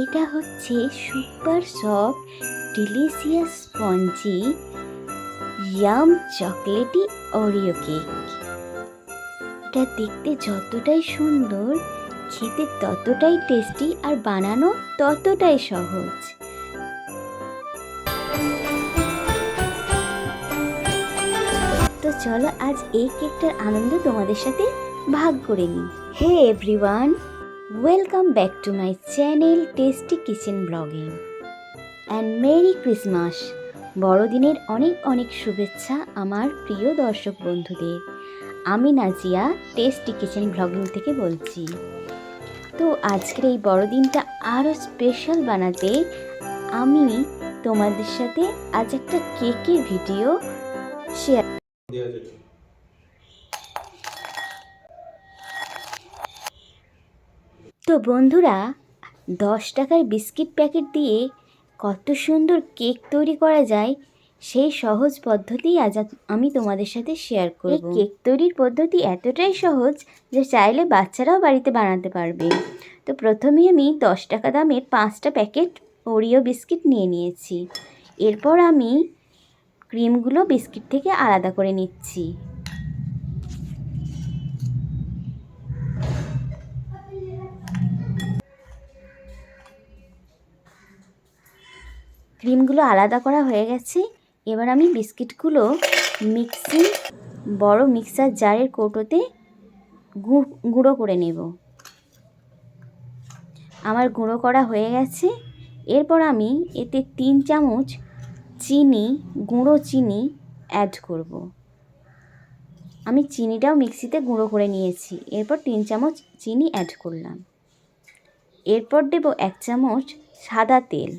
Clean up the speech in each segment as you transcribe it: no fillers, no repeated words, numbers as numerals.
এটা হচ্ছে super soft delicious spongy yum chocolatey Oreo cake. এটা দেখতে যতটাই সুন্দর, খেতে ততটাই টেস্টি, আর বানানো ততটাই সহজ। তো চলো আজ এই কেকটার আনন্দ তোমাদের সাথে ভাগ করে নিই। Hey everyone, welcome back to my channel tasty kitchen blogging and merry Christmas. বড়দিনের অনেক অনেক শুভেচ্ছা আমার প্রিয় দর্শক বন্ধুদের। আমি নাজিয়া টেস্টি কিচেন ব্লগিং থেকে বলছি। তো আজকের এই বড়দিনটা আরও স্পেশাল বানাতে আমি তোমাদের সাথে আজ একটা কেকের ভিডিও শেয়ার। তো বন্ধুরা, 10 টাকার বিস্কিট প্যাকেট দিয়ে কত সুন্দর কেক তৈরি করা যায় সেই সহজ পদ্ধতি আজ আমি তোমাদের সাথে শেয়ার করব। এই কেক তৈরির পদ্ধতি এতটাই সহজ যে চাইলে বাচ্চারাও বাড়িতে বানাতে পারবে। তো প্রথমেই আমি 10 টাকা দামের 5টা প্যাকেট ওরিও বিস্কিট নিয়ে নিয়েছি। এরপর আমি ক্রিমগুলো বিস্কিট থেকে আলাদা করে নিচ্ছি। ক্রিমগুলো আলাদা করা হয়ে গেছে। এবার আমি বিস্কিটগুলো বড় মিক্সার জারের কৌটোতে গুঁড়ো করে নেব। আমার গুঁড়ো করা হয়ে গেছে। এরপর আমি এতে 3 চামচ গুঁড়ো চিনি অ্যাড করব। আমি চিনিটাও মিক্সিতে গুঁড়ো করে নিয়েছি। এরপর 3 চামচ চিনি অ্যাড করলাম। এরপর দেব 1 চামচ সাদা তেল।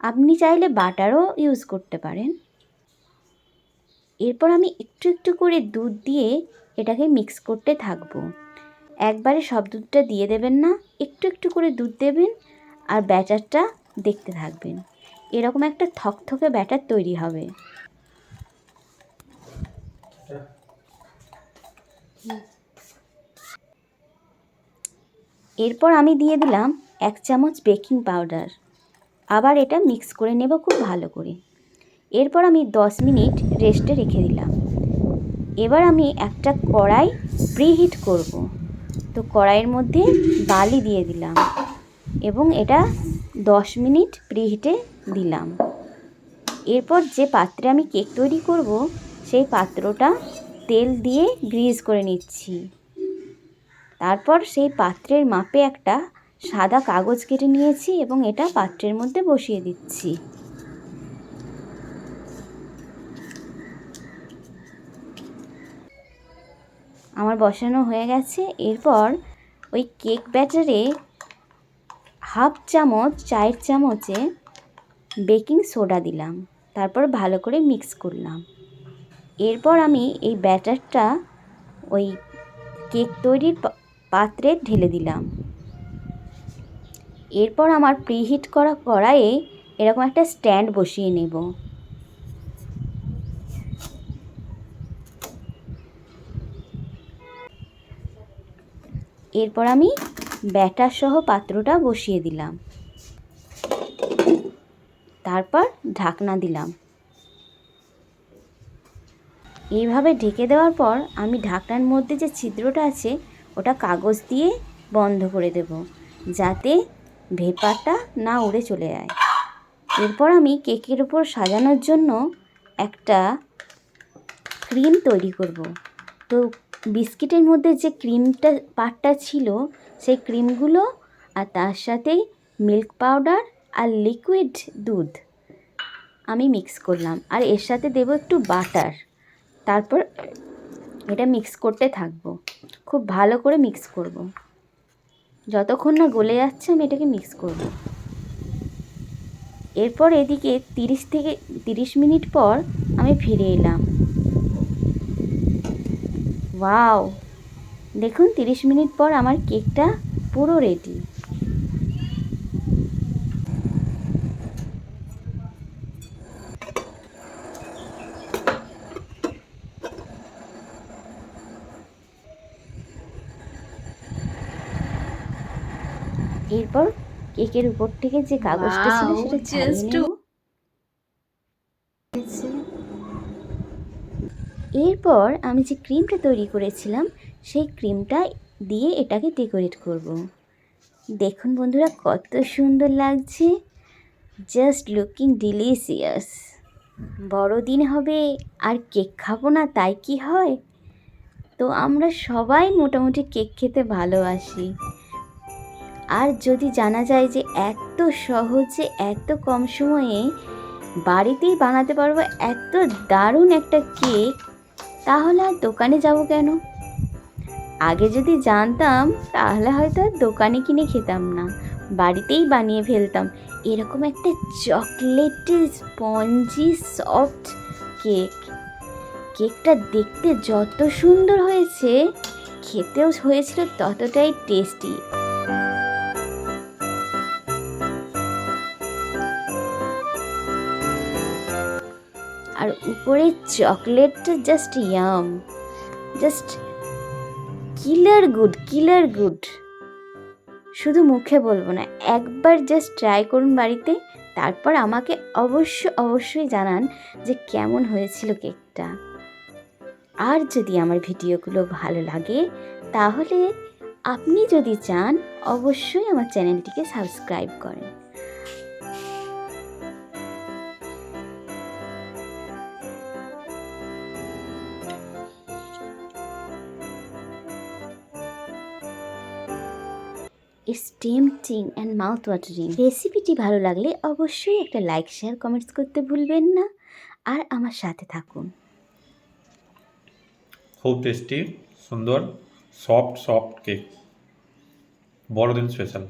আপনি চাইলে বাটারও ইউজ করতে পারেন। এরপর আমি একটু একটু করে দুধ দিয়ে এটাকে মিক্স করতে থাকবো। একবারে সব দুধটা দিয়ে দেবেন না, একটু একটু করে দুধ দেবেন আর ব্যাটারটা দেখতে থাকবেন। এরকম একটা থকথকে ব্যাটার তৈরি হবে। এরপর আমি দিয়ে দিলাম 1 চামচ বেকিং পাউডার। আবার এটা মিক্স করে নেব খুব ভালো করে। এরপর আমি 10 মিনিট রেস্টে রেখে দিলাম। এবার আমি একটা কড়াই প্রিহিট করব। তো কড়াইয়ের মধ্যে বালি দিয়ে দিলাম এবং এটা 10 মিনিট প্রিহিটে দিলাম। এরপর যে পাত্রে আমি কেক তৈরি করব সেই পাত্রটা তেল দিয়ে গ্রিজ করে নিচ্ছি। তারপর সেই পাত্রের মাপে একটা সাদা কাগজ কেটে নিয়েছি এবং এটা পাত্রের মধ্যে বসিয়ে দিচ্ছি। আমার বসানো হয়ে গেছে। এরপর ওই কেক ব্যাটারে হাফ চামচ, 4 চামচে বেকিং সোডা দিলাম। তারপর ভালো করে মিক্স করলাম। এরপর আমি এই ব্যাটারটা ওই কেক তৈরির পাত্রে ঢেলে দিলাম। এরপর আমার প্রিহিট করা কড়াইয়ে এরকম একটা স্ট্যান্ড বসিয়ে নেব। এরপর আমি ব্যাটার সহ পাত্রটা বসিয়ে দিলাম। তারপর ঢাকনা দিলাম। এইভাবে ঢেকে দেওয়ার পর আমি ঢাকনার মধ্যে যে ছিদ্রটা আছে ওটা কাগজ দিয়ে বন্ধ করে দেব, যাতে ভেপারটা না উড়ে চলে যায়। এরপর আমি কেকের উপর সাজানোর জন্য একটা ক্রিম তৈরি করব। তো বিস্কিটের মধ্যে যে ক্রিমটা পার্টটা ছিল সেই ক্রিমগুলো আর তার সাথেই মিল্ক পাউডার আর লিকুইড দুধ আমি মিক্স করলাম, আর এর সাথে দেব একটু বাটার। তারপর এটা মিক্স করতে থাকবো, খুব ভালো করে মিক্স করব। যতক্ষণ না গলে যাচ্ছে আমি এটাকে মিক্স করব। এরপর এদিকে 30 মিনিট পর আমি ফিরে এলাম। ওয়াও, দেখুন 30 মিনিট পর আমার কেকটা পুরো রেডি। এরপর কেকের উপর থেকে যে কাগজটা ছিল সেটা ছাড়িয়ে নেব। এরপর আমি যে ক্রিমটা তৈরি করেছিলাম সেই ক্রিমটা দিয়ে এটাকে ডেকোরেট করব। দেখুন বন্ধুরা কত সুন্দর লাগছে, জাস্ট লুকিং ডিলিশিয়াস। বড়দিন হবে আর কেক খাবো না তাই কি হয়? তো আমরা সবাই মোটামুটি কেক খেতে ভালোবাসি। আর যদি জানা যায় যে এত সহজে এত কম সময়ে বাড়িতেই বানাতে পারবো এত দারুণ একটা কেক, তাহলে আর দোকানে যাব কেন? আগে যদি জানতাম তাহলে হয়তো আর দোকানে কিনে খেতাম না, বাড়িতেই বানিয়ে ফেলতাম এরকম একটা চকলেটি স্পঞ্জি সফট কেক। কেকটা দেখতে যত সুন্দর হয়েছে খেতেও হয়েছিল ততটাই টেস্টি। আর উপরে চকলেটটা জাস্ট ইয়াম, জাস্ট কিলার গুড। শুধু মুখে বলবো না, একবার জাস্ট ট্রাই করুন বাড়িতে, তারপর আমাকে অবশ্যই জানান যে কেমন হয়েছিল কেকটা। আর যদি আমার ভিডিওগুলো ভালো লাগে তাহলে আপনি যদি চান অবশ্যই আমার চ্যানেলটিকে সাবস্ক্রাইব করেন। It's tempting and mouth watering. রেসিপিটি ভালো লাগলে অবশ্যই একটা লাইক শেয়ার কমেন্টস করতে ভুলবেন না, আর আমার সাথে থাকুন। খুব টেস্টি, সুন্দর, সফট কেক, বড়দিন স্পেশাল।